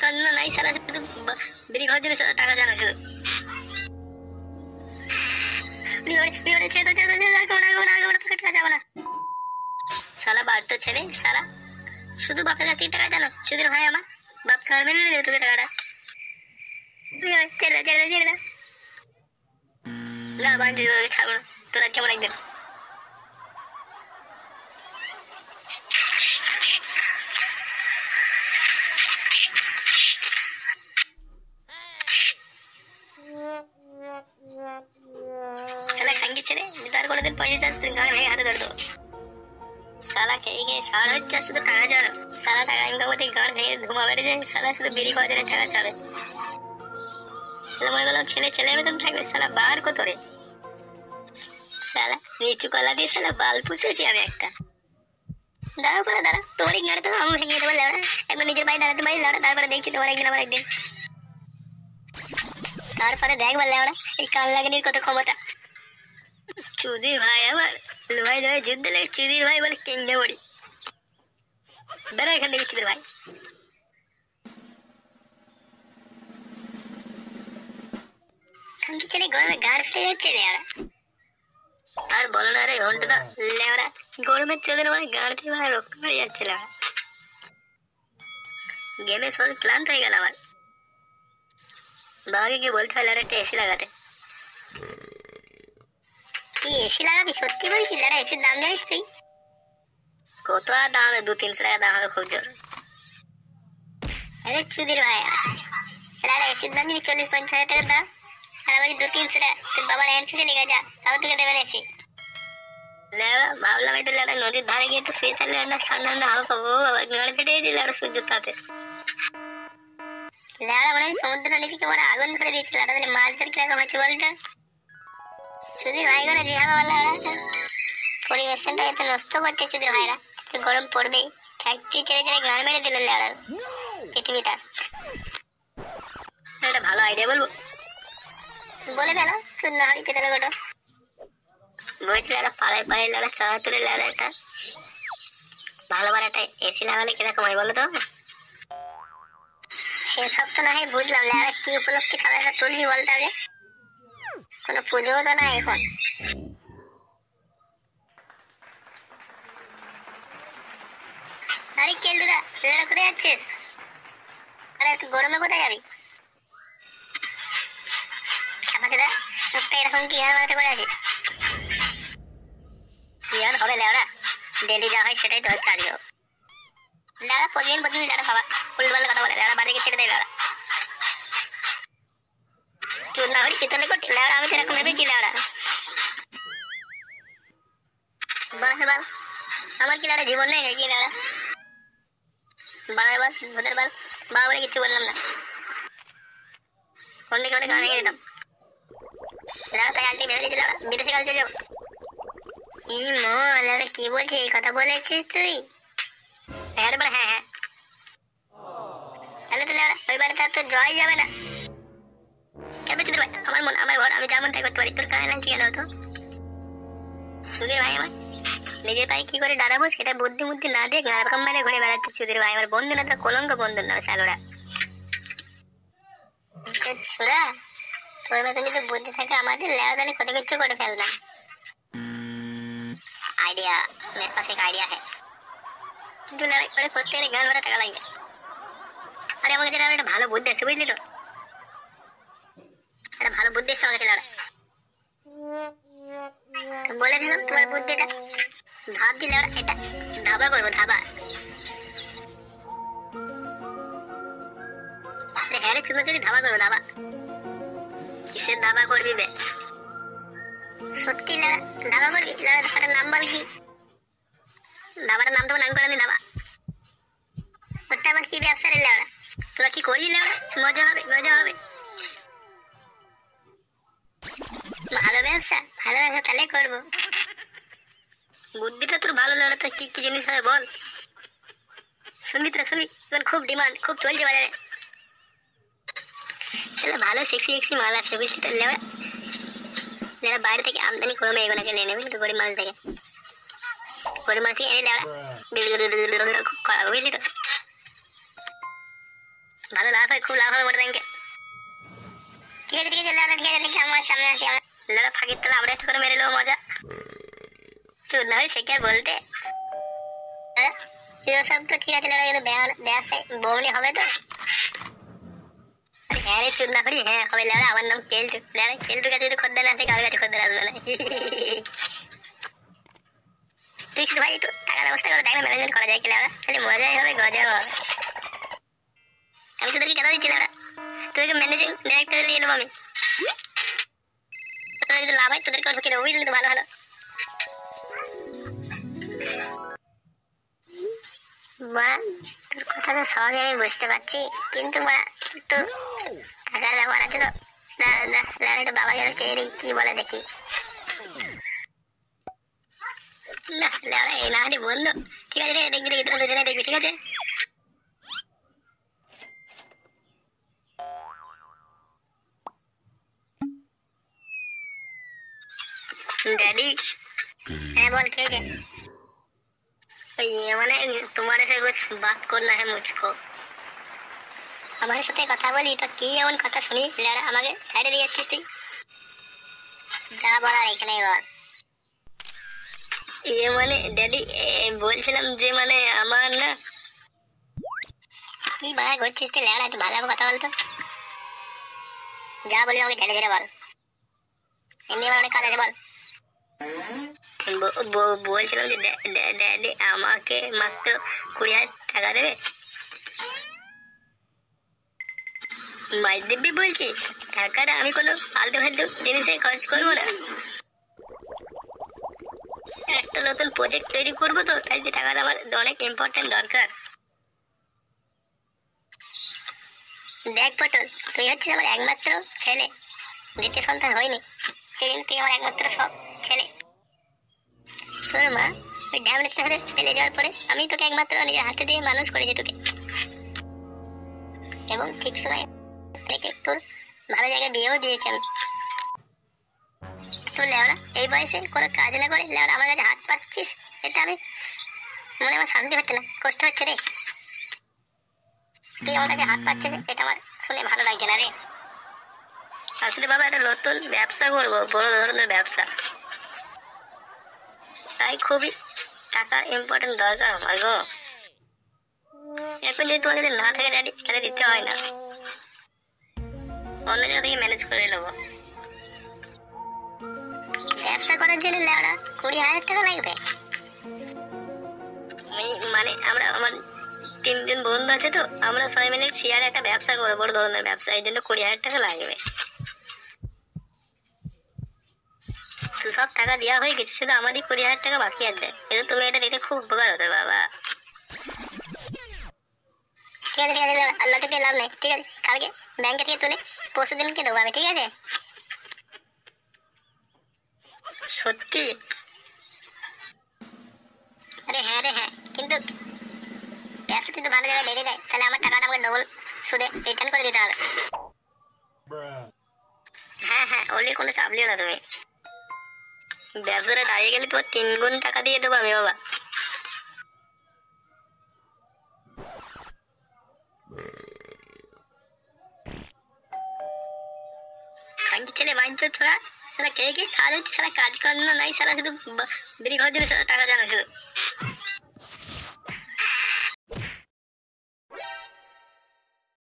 কান্না নাই সারা, শুধু বিড়ি খাওয়ার জন্য টাকা জানা শুধু। সালা বাড়তো ছেলে সালা, শুধু বাপের কাছ থেকে টাকা জানো। সুধীর ভাই আমার বাপ খাওয়ার মেনে নেবে তোকে টাকাটা। ছেড়ে ছেড়ে ছেড়ে না বাঞ্চি ছাড়বো না, তোরা কেমন একদিন। সালা খাঙ্গি ছেলে, তার কোনোদিন পয়সা চাস তুই গান ভেঙে হাতে ধরতো। সালা খেয়ে খেয়ে সারা হচ্ছে শুধু টাকা চাল। সারা টাকা ইনকাম করতে গান ভেঙে ধুমা বেড়ে যায়। সালা শুধু বিড়ি খাওয়া জন্য টাকা চাবে। মনে করলাম ছেলে ছেলে বেতন থাকবে, সালা বার কত রে। সালা নিচু কলা দিয়ে সালা বাল পুষেছি আমি একটা। দাঁড়াও পরে দাঁড়া, তোমার এই গাড়ি তো আমি ভেঙে দেবো লেওড়া। একবার নিজের বাড়ি দাঁড়াতে পারি লেওড়া, তারপরে দেখছি তোমার একদিন আমার একদিন। তারপরে দেখবার লেওড়া এই কান লাগানির কত ক্ষমতা। চুদির ভাই আমার লোহাই লোহাই যুদ্ধ লেগে চুদির ভাই বলে কেন্দ্রে মরি। বেড়া এখান থেকে চুদির ভাই। খাঙ্কি ছেলে গরমে গাড় ফেটে যাচ্ছে লেওড়া। আর বলো না রে ঘন্টা লেওড়া, গরমের চোদের আমার গাড় থেকে ভাই রক্ত বেড়ে যাচ্ছে লেওড়া। গেমে শরীর ক্লান্ত হয়ে গেল আমার। বাবাকে গিয়ে বলতে হয় লেওড়া একটা এসি লাগাতে। কি এসি লাগাবি সত্যি বলছিস? লেওড়া এসির দাম জানিস তুই? কত আর দাম হবে? 200-300 টাকা দাম হবে খুব জোর। আরে চুদির ভাই, লেওড়া এসির দাম যদি 40-50 হাজার টাকার দাম, আর আমাকে 200-300 টাকা তোর বাবার এনসিসি লেগে যা, তাও তোকে দেবেন এসি। লেওড়া ভাবলাম একটু লেওড়া নদীর ধারে গিয়ে একটু শুয়ে থাকলে ঠান্ডা ঠান্ডা হাওয়া পাবো। গাড়ি ফেটে গেছে লেওড়া সূর্যের তাপে। লেওড়া মনে হয় সমুদ্র নিচে কেমন আগুন ধরে দিয়েছে লেওড়া, তাহলে মাছ ধরে কিরকম হচ্ছে বলতো? চুদির ভাই করে যে হাওয়া লেওড়া, পরিবেশনটা এত নষ্ট করছে চুদির ভাইরা। গরম পড়বেই, ফ্যাক্টরি ছেড়ে ছেড়ে গান মেরে দিল লেওড়া পৃথিবীটা। একটা ভালো আইডিয়া বলবো, বলে গেল শূন্য হয় কেটে গোটো। বলছিল একটা পাড়ায় পাড়ায় লেওড়া চাঁদা তুলে লেওড়া একটা ভালো বার একটা এসি লাগালে কিরকম হয় বলো তো? সেসব তো না হয় বুঝলাম লেওড়া, কি উপলক্ষে চাঁদাটা তুলবি বলতে হবে? কোনো পুজোও তো না এখন। আরে কেলুরা লেওড়া কোথায় যাচ্ছিস? আরে তুই গরমে কোথায় যাবি? খাপাতে মুখটা এরকম কি আর মারাতে করে আছিস? কি আর হবে লেওড়া, ডেলি যা হয় সেটাই তো হচ্ছে আজকেও। লেওড়া প্রতিদিন প্রতিদিন লেওড়া খাবা উল্টো পাল্টা কথা বলে লেওড়া, বাড়ি গিয়ে ছেড়ে দেয় লেওড়া। তুই না হরি কিতনে করতে লেওড়া, আমি তো এরকম ভেবেছি লেওড়া। বল বল আমার কি লেওড়া জীবন নেই নাকি লেওড়া? বাংলায় বল ভোটের বল, বাবা বলে কিচ্ছু বললাম না। কোন দিকে গান ভেঙে দিতাম লেওড়া, তাই আজকে ভেবে দিয়েছি লেওড়া বিদেশে কাজ চলে যাবো। ই মো লেওড়া কি বলছিস, এই কথা বলেছিস তুই? হ্যাঁ রে হ্যাঁ হ্যাঁ, তাহলে তো লেওড়া ওই বাড়িতে আর তোর জয় যাবে না। কেন চুদির ভাই, আমার মন আমার ঘর, আমি যেমন তাই করতে পারি, তোর কানে লাগছে কেন হতো? চুদির ভাই আমার নিজের পায়ে কি করে দাঁড়াবো সেটা বুদ্ধি বুদ্ধি না দিয়ে গাড় কম মেরে ঘুরে বেড়াচ্ছে চুদির ভাই আমার। বন্ধু না তো কলঙ্ক বন্ধু না শালোরা। ছোড়া তোর মতন যদি বুদ্ধি থাকে আমাদের লেওয়া তাহলে কত কিছু করে ফেলতাম। आइडिया मेरे पास एक आइडिया है, কিন্তু লড়াই করে করতে গেলে গান ভরা টাকা লাগবে। আরে আমাকে যেটা একটা ভালো বুদ্ধি আছে বুঝলি তো, একটা ভালো বুদ্ধি এসে আমাকে লড়াই বলে দিলাম তোমার বুদ্ধিটা। ভাবছি লড়া এটা ধাবা করবো, ধাবা। হ্যাঁ রে শুনো যদি ধাবা করবো, ধাবা। কিসের ধাবা করবি বে? সত্যি লড়া ধাবা করবি? লড়া ধাবাটার নাম বল কি? ধাবাটার নাম তো নাম করেনি ধাবা। ওটা আমার কি ব্যবসা রে লড়া? তোরা কি করবি লড়া? মজা হবে মজা হবে। ভালো ব্যবসা তাহলে করবো। বুদ্ধিটা তোর ভালো লড়া, তোর কি কি জিনিস হবে বল? শুনবি তোরা শুনবি, খুব ডিমান্ড খুব চলছে বাজারে। তাহলে ভালো সেক্সি সেক্সি মাল আছে বুঝলি তো লেওয়া, যারা বাইরে থেকে আমদানি করে এগুলোকে নিয়ে নেবে তো গরিব মানুষ থেকে। গরিব মানুষ থেকে এনে লেওয়া করাবো বুঝলি তো। ভালো লাভ হয়, খুব লাভ হবে মোটর ব্যাংকে। ঠিক আছে ঠিক আছে লেওড়া, ঠিক আছে দেখি আমার সামনে আছি আমার লেওড়া ফাঁকির তলা আমরা একটু করে মেরে নেবো মজা। চুদ না হয় সে কে বলতে সব তো ঠিক আছে লেওড়া, কিন্তু ব্যাসে বমনি হবে তো। হ্যাঁ রে চুদ না করি, হ্যাঁ হবে লেওড়া। আমার নাম কেলটু লেওড়া, কেলটুর কাছে যদি খদ্দের না আসে কারোর কাছে খদ্দের আসবে না। তুই শুধু ভাই একটু টাকার ব্যবস্থা করে দেখ না, ম্যানেজমেন্ট করা যায় কি লেওড়া, তাহলে মজাই হবে গজাও হবে। আমি তোদেরকে কথা দিচ্ছি লেওড়া, তোদেরকে ম্যানেজিং ডাইরেক্টর নিয়ে নেবো আমি। তোদের যদি লাভ হয় তোদেরকে ওর কিনে বুঝলি তো, ভালো ভালো। বা তোর কথা তো সহজে আমি বুঝতে পারছি, কিন্তু বা একটু টাকার ব্যাপার আছে তো। একটু বাবা যেন চেয়ে দিই কি বলে দেখি। না লেওড়া এই না হলে বললো। ঠিক আছে দেখবি দেখবি, তোরা দুজনে দেখবি ঠিক আছে। डैडी है बोल के ये मैंने तुम्हारे से कुछ बात करना है मुझको। हमारे साथे কথা বলি তো কি এমন কথা শুনি লেরা, আমাকে সাইডে দিয়ে যাচ্ছিস তুই? যা বলার এখানেই বল। ये মানে ড্যাডি বলছিলাম যে মানে আমার না কি বাড়া করছিস তুই লেরা, একটু ভালো কথা বল তো। যা বলি আমাকে ধীরে ধীরে বল, এমনি অনেক কাজ আছে বল। বলছিলাম যে ড্যাডি আমাকে মাত্র 20,000 টাকা দেবে। মাই দিব্যি বলছিস? টাকাটা আমি কোনো ফালতু ফালতু জিনিসে খরচ করবো না, একটা নতুন প্রজেক্ট তৈরি করবো তো, তাই যে টাকাটা আমার অনেক ইম্পর্টেন্ট দরকার। দেখ পটল, তুই হচ্ছিস আমার একমাত্র ছেলে, দ্বিতীয় সন্তান হয়নি, সেদিন তুই আমার একমাত্র সব ছেলে। তোর মা ওই ঢ্যামড়ে ধরে ফেলে যাওয়ার পরে আমি তোকে একমাত্র নিজের হাতে দিয়ে মানুষ করেছি তোকে, এবং ঠিক সময় থেকে তোর ভালো জায়গায় বিয়েও দিয়েছি আমি। তো লেওড়া এই বয়সে কোনো কাজ না করে লেওড়া আমার কাছে হাত পাচ্ছিস, এটা আমি মনে আমার শান্তি হচ্ছে না, কষ্ট হচ্ছে রে। তুই আমার কাছে হাত পাচ্ছিস এটা আমার শুনে ভালো লাগছে না রে। আসলে বাবা একটা নতুন ব্যবসা করবো, বড় ধরনের ব্যবসা, তাই খুবই টাকা ইম্পর্টেন্ট দরকার আমার গো। এখন যদি তোমার যদি না থাকে ড্যাডি তাহলে দিতে হয় না, অন্য জায়গা থেকে ম্যানেজ করে নেবো। ব্যবসা করার জন্য লেওড়া 20,000 টাকা লাগবে? আমি মানে আমরা আমার 3 জন বন্ধু আছে তো, আমরা সবাই মিলে শেয়ারে একটা ব্যবসা করবো, বড় ধরনের ব্যবসা, এই জন্য 20,000 টাকা লাগবে। তো সব টাকা দেওয়া হয়ে গেছে, শুধু আমারই 20,000 টাকা বাকি আছে, কিন্তু তুমি এটা দিতে খুব উপকার হতো বাবা। ঠিক আছে ঠিক আছে আল্লাহ থেকে লাভ নেই, ঠিক আছে কালকে ব্যাংকে থেকে তুলে পরশু দিনকে দেবো আমি, ঠিক আছে? সত্যি? আরে হ্যাঁ রে হ্যাঁ, কিন্তু ব্যবসা যদি ভালো জায়গায় লেগে যায় তাহলে আমার টাকাটা আমাকে ডবল সুদে রিটার্ন করে দিতে হবে। হ্যাঁ হ্যাঁ ওলি কোনো চাপ লিও না তুমি, ব্যবসাটা দাঁড়িয়ে গেলে তোমার 3 গুণ টাকা দিয়ে দেবো আমি বাবা। খানকি ছেলে বাঞ্চো ছোড়া, সারা কে কে সারা হচ্ছে, সারা কাজ করানো নাই, সারা শুধু বিড়ি খাওয়ার জন্য সারা টাকা জানো শুধু।